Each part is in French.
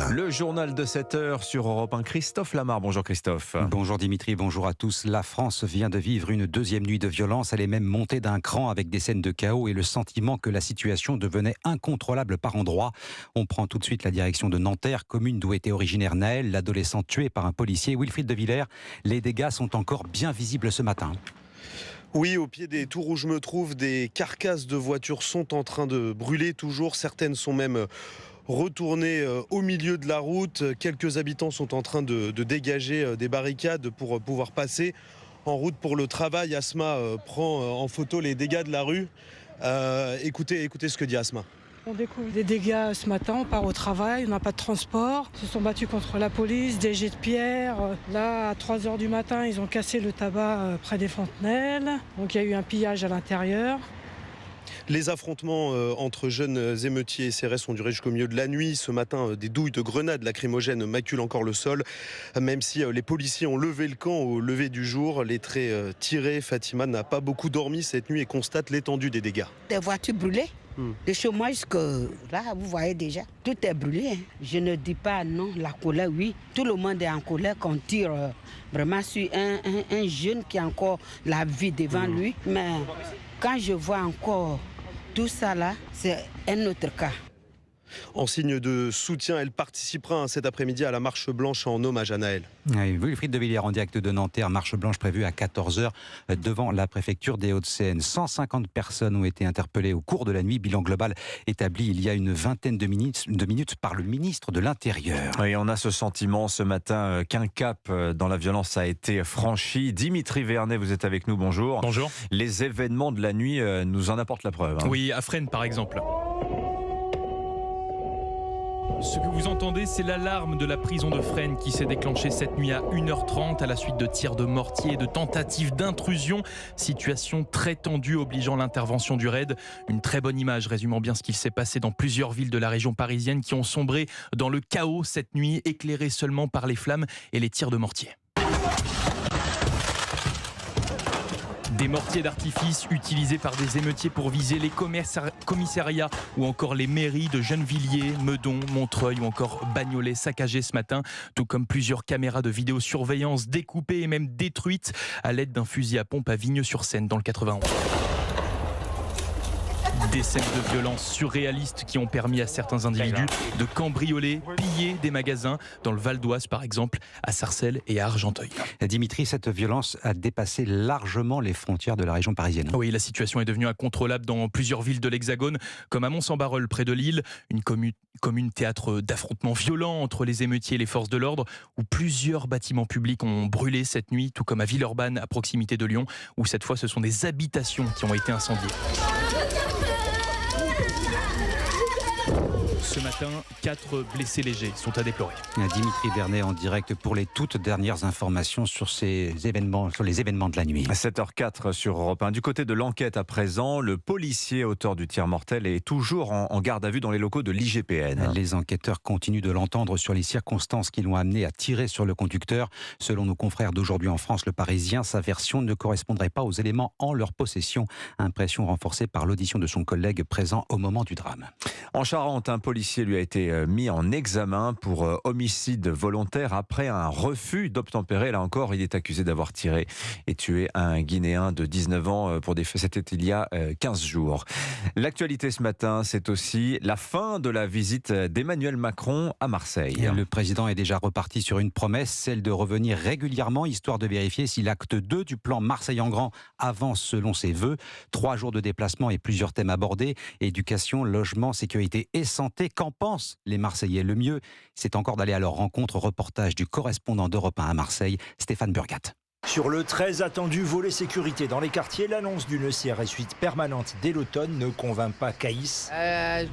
Le journal de 7 heures sur Europe 1. Christophe Lamar. Bonjour Christophe. Bonjour Dimitri, bonjour à tous. La France vient de vivre une deuxième nuit de violence. Elle est même montée d'un cran avec des scènes de chaos et le sentiment que la situation devenait incontrôlable par endroits. On prend tout de suite la direction de Nanterre, commune d'où était originaire Naël, l'adolescent tué par un policier. Wilfried de Villers, les dégâts sont encore bien visibles ce matin. Oui, au pied des Tours où je me trouve, des carcasses de voitures sont en train de brûler toujours. Certaines sont même retournées au milieu de la route. Quelques habitants sont en train de dégager des barricades pour pouvoir passer en route pour le travail. Asma prend en photo les dégâts de la rue. Écoutez ce que dit Asma. On découvre des dégâts ce matin, on part au travail, on n'a pas de transport. Ils se sont battus contre la police, des jets de pierre. Là, à 3h du matin, ils ont cassé le tabac près des Fontenelles. Donc il y a eu un pillage à l'intérieur. Les affrontements entre jeunes émeutiers et CRS ont duré jusqu'au milieu de la nuit. Ce matin, des douilles de grenades lacrymogènes maculent encore le sol. Même si les policiers ont levé le camp au lever du jour, les traits tirés, Fatima n'a pas beaucoup dormi cette nuit et constate l'étendue des dégâts. Des voitures brûlées. Le chômage, que là, vous voyez déjà, tout est brûlé. Je ne dis pas non, la colère, oui. Tout le monde est en colère qu'on tire vraiment sur un jeune qui a encore la vie devant lui. Mais quand je vois encore tout ça là, c'est un autre cas. En signe de soutien, elle participera cet après-midi à la marche blanche en hommage à Naël. Oui, Wilfried de Villers en direct de Nanterre, marche blanche prévue à 14h devant la préfecture des Hauts-de-Seine. 150 personnes ont été interpellées au cours de la nuit. Bilan global établi il y a une vingtaine de minutes par le ministre de l'Intérieur. Oui, on a ce sentiment ce matin qu'un cap dans la violence a été franchi. Dimitri Vernet, vous êtes avec nous, bonjour. Bonjour. Les événements de la nuit nous en apportent la preuve. Oui, à Fresnes par exemple. Ce que vous entendez, c'est l'alarme de la prison de Fresnes qui s'est déclenchée cette nuit à 1h30 à la suite de tirs de mortier et de tentatives d'intrusion. Situation très tendue obligeant l'intervention du raid. Une très bonne image résumant bien ce qu'il s'est passé dans plusieurs villes de la région parisienne qui ont sombré dans le chaos cette nuit, éclairées seulement par les flammes et les tirs de mortier. Des mortiers d'artifice utilisés par des émeutiers pour viser les commissariats ou encore les mairies de Gennevilliers, Meudon, Montreuil ou encore Bagnolet saccagés ce matin, tout comme plusieurs caméras de vidéosurveillance découpées et même détruites à l'aide d'un fusil à pompe à Vigneux-sur-Seine dans le 91. Des scènes de violence surréalistes qui ont permis à certains individus de cambrioler, piller des magasins dans le Val d'Oise par exemple, à Sarcelles et à Argenteuil. Dimitri, cette violence a dépassé largement les frontières de la région parisienne. Oui, la situation est devenue incontrôlable dans plusieurs villes de l'Hexagone, comme à Mont-Saint-Barreul près de Lille, une commune théâtre d'affrontements violents entre les émeutiers et les forces de l'ordre, où plusieurs bâtiments publics ont brûlé cette nuit, tout comme à Villeurbanne à proximité de Lyon, où cette fois ce sont des habitations qui ont été incendiées. Ce matin, 4 blessés légers sont à déplorer. Dimitri Vernet en direct pour les toutes dernières informations sur les événements de la nuit. À 7h04 sur Europe 1. Du côté de l'enquête à présent, le policier auteur du tir mortel est toujours en garde à vue dans les locaux de l'IGPN. Les enquêteurs continuent de l'entendre sur les circonstances qui l'ont amené à tirer sur le conducteur. Selon nos confrères d'aujourd'hui en France, Le Parisien, sa version ne correspondrait pas aux éléments en leur possession. Impression renforcée par l'audition de son collègue présent au moment du drame. En Charente, un policier lui a été mis en examen pour homicide volontaire après un refus d'obtempérer. Là encore, il est accusé d'avoir tiré et tué un Guinéen de 19 ans pour des faits. C'était il y a 15 jours. L'actualité ce matin, c'est aussi la fin de la visite d'Emmanuel Macron à Marseille. Le président est déjà reparti sur une promesse, celle de revenir régulièrement, histoire de vérifier si l'acte 2 du plan Marseille en grand avance selon ses vœux. 3 jours de déplacement et plusieurs thèmes abordés, éducation, logement, sécurité et santé. Qu'en pensent les Marseillais? Le mieux, c'est encore d'aller à leur rencontre. Reportage du correspondant d'Europe 1 à Marseille, Stéphane Burgat. Sur le très attendu volet sécurité dans les quartiers, l'annonce d'une CRS 8 permanente dès l'automne ne convainc pas Caïs.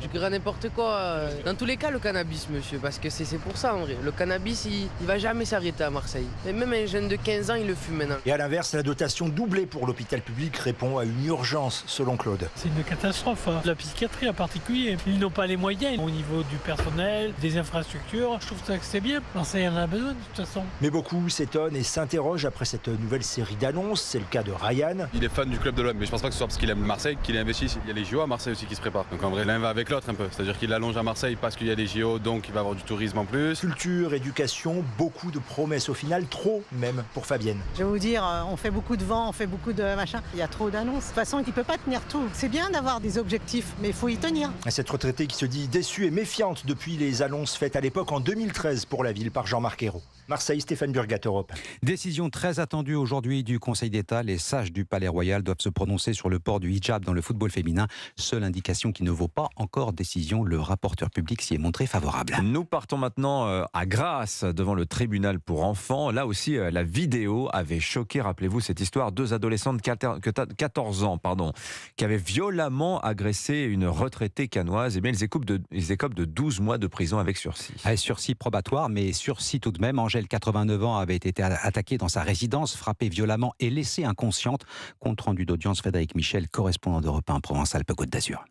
Du grand n'importe quoi. Dans tous les cas, le cannabis, monsieur, parce que c'est pour ça en vrai. Le cannabis, il va jamais s'arrêter à Marseille. Et même un jeune de 15 ans, il le fume maintenant. Et à l'inverse, la dotation doublée pour l'hôpital public répond à une urgence, selon Claude. C'est une catastrophe. La psychiatrie en particulier, ils n'ont pas les moyens au niveau du personnel, des infrastructures. Je trouve ça que c'est bien. Marseille en a besoin de toute façon. Mais beaucoup s'étonnent et s'interrogent après cette cette nouvelle série d'annonces. C'est le cas de Ryan. Il est fan du club de l'OM, mais je pense pas que ce soit parce qu'il aime Marseille qu'il est investi ici. Il y a les JO à Marseille aussi qui se préparent. Donc en vrai, l'un va avec l'autre un peu. C'est-à-dire qu'il allonge à Marseille parce qu'il y a les JO, donc il va avoir du tourisme en plus. Culture, éducation, beaucoup de promesses au final, trop même pour Fabienne. Je vais vous dire, on fait beaucoup de vent, on fait beaucoup de machin. Il y a trop d'annonces. De toute façon, il ne peut pas tenir tout. C'est bien d'avoir des objectifs, mais il faut y tenir. Cette retraitée qui se dit déçue et méfiante depuis les annonces faites à l'époque en 2013 pour la ville par Jean-Marc Ayrault. Marseille, Stéphane Burgat, Europe. Décision très attendue aujourd'hui du Conseil d'État. Les sages du Palais Royal doivent se prononcer sur le port du hijab dans le football féminin. Seule indication qui ne vaut pas encore décision. Le rapporteur public s'y est montré favorable. Nous partons maintenant à Grasse, devant le tribunal pour enfants. Là aussi, la vidéo avait choqué, rappelez-vous, cette histoire. 2 adolescentes de 14 ans, qui avaient violemment agressé une retraitée cannoise. Eh bien, ils écopent de 12 mois de prison avec sursis. Sursis probatoire, mais sursis tout de même. Angèle, 89 ans, avait été attaquée dans sa résidence, frappée violemment et laissée inconsciente. Compte rendu d'audience, Frédéric Michel, correspondant d'Europe 1 Provence-Alpes-Côte d'Azur.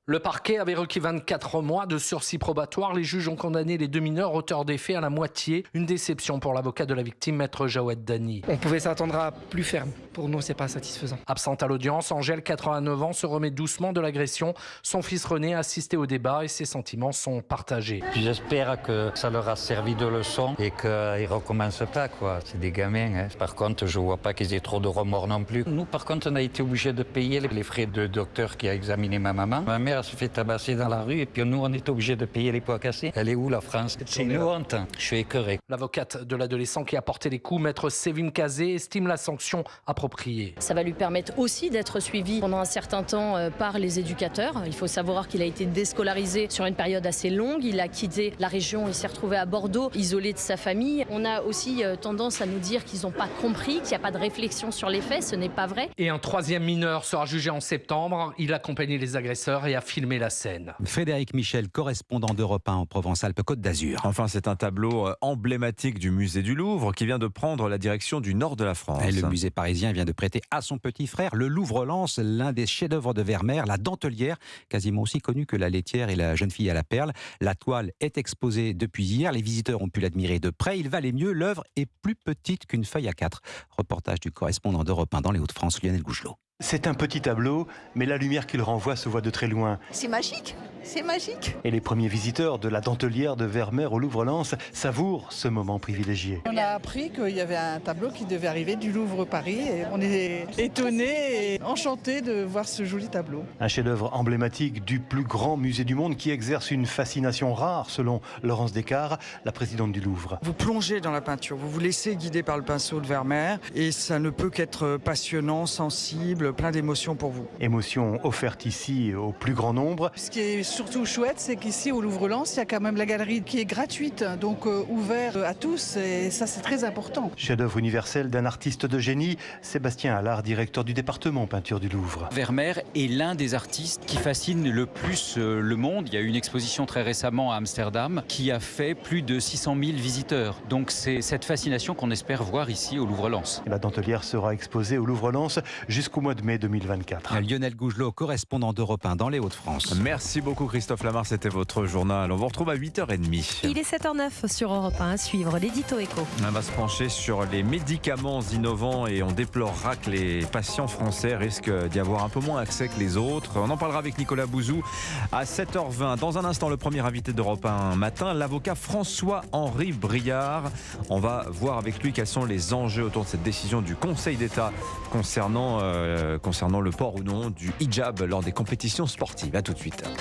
Le parquet avait requis 24 mois de sursis probatoire. Les juges ont condamné les 2 mineurs auteurs des faits à la moitié. Une déception pour l'avocat de la victime, maître Jawed Dani. On pouvait s'attendre à plus ferme. Pour nous, c'est pas satisfaisant. Absente à l'audience, Angèle, 89 ans, se remet doucement de l'agression. Son fils René a assisté au débat et ses sentiments sont partagés. J'espère que ça leur a servi de leçon et qu'ils ne recommencent pas, quoi. C'est des gamins, hein. Par contre, je vois pas qu'ils aient trop de remords non plus. Nous, par contre, on a été obligés de payer les frais de docteur qui a examiné ma maman. Ma mère se fait tabasser dans la rue et puis nous, on est obligés de payer les pots cassés. Elle est où, la France? C'est une honte. Je suis écœuré. L'avocate de l'adolescent qui a porté les coups, maître Sévim Kazé, estime la sanction appropriée. Ça va lui permettre aussi d'être suivi pendant un certain temps par les éducateurs. Il faut savoir qu'il a été déscolarisé sur une période assez longue. Il a quitté la région, il s'est retrouvé à Bordeaux, isolé de sa famille. On a aussi tendance à nous dire qu'ils n'ont pas compris, qu'il n'y a pas de réflexion sur les faits. Ce n'est pas vrai. Et un 3e mineur sera jugé en septembre. Il accompagnait les agresseurs et a filmé la scène. Frédéric Michel, correspondant d'Europe 1 en Provence-Alpes-Côte d'Azur. Enfin, c'est un tableau emblématique du musée du Louvre qui vient de prendre la direction du nord de la France. Et le musée parisien vient de prêter à son petit frère le Louvre-Lens, l'un des chefs-d'œuvre de Vermeer, la dentelière, quasiment aussi connue que la laitière et la jeune fille à la perle. La toile est exposée depuis hier. Les visiteurs ont pu l'admirer de près. Il valait mieux, l'œuvre est plus petite qu'une feuille A4. Reportage du correspondant d'Europe 1 dans les Hauts-de-France, Lionel Gougelot. C'est un petit tableau, mais la lumière qu'il renvoie se voit de très loin. C'est magique, c'est magique. Et les premiers visiteurs de la dentelière de Vermeer au Louvre-Lens savourent ce moment privilégié. On a appris qu'il y avait un tableau qui devait arriver du Louvre-Paris et on est étonnés et enchantés de voir ce joli tableau. Un chef-d'œuvre emblématique du plus grand musée du monde qui exerce une fascination rare selon Laurence Descartes, la présidente du Louvre. Vous plongez dans la peinture, vous vous laissez guider par le pinceau de Vermeer et ça ne peut qu'être passionnant, sensible, plein d'émotions pour vous. Émotions offertes ici au plus grand nombre. Ce qui est surtout chouette, c'est qu'ici au Louvre-Lens, il y a quand même la galerie qui est gratuite, donc ouverte à tous, et ça c'est très important. Chef-d'œuvre universel d'un artiste de génie, Sébastien Allard, directeur du département peinture du Louvre. Vermeer est l'un des artistes qui fascine le plus le monde. Il y a eu une exposition très récemment à Amsterdam qui a fait plus de 600 000 visiteurs. Donc c'est cette fascination qu'on espère voir ici au Louvre-Lens. La dentelière sera exposée au Louvre-Lens jusqu'au mois de mai 2024. Lionel Gougelot, correspondant d'Europe 1 dans les Hauts-de-France. Merci beaucoup Christophe Lamar, c'était votre journal. On vous retrouve à 8h30. Il est 7h09 sur Europe 1 à suivre l'édito éco. On va se pencher sur les médicaments innovants et on déplorera que les patients français risquent d'y avoir un peu moins accès que les autres. On en parlera avec Nicolas Bouzou à 7h20. Dans un instant, le premier invité d'Europe 1 matin, l'avocat François-Henri Briard. On va voir avec lui quels sont les enjeux autour de cette décision du Conseil d'État concernant le port ou non du hijab lors des compétitions sportives. À tout de suite.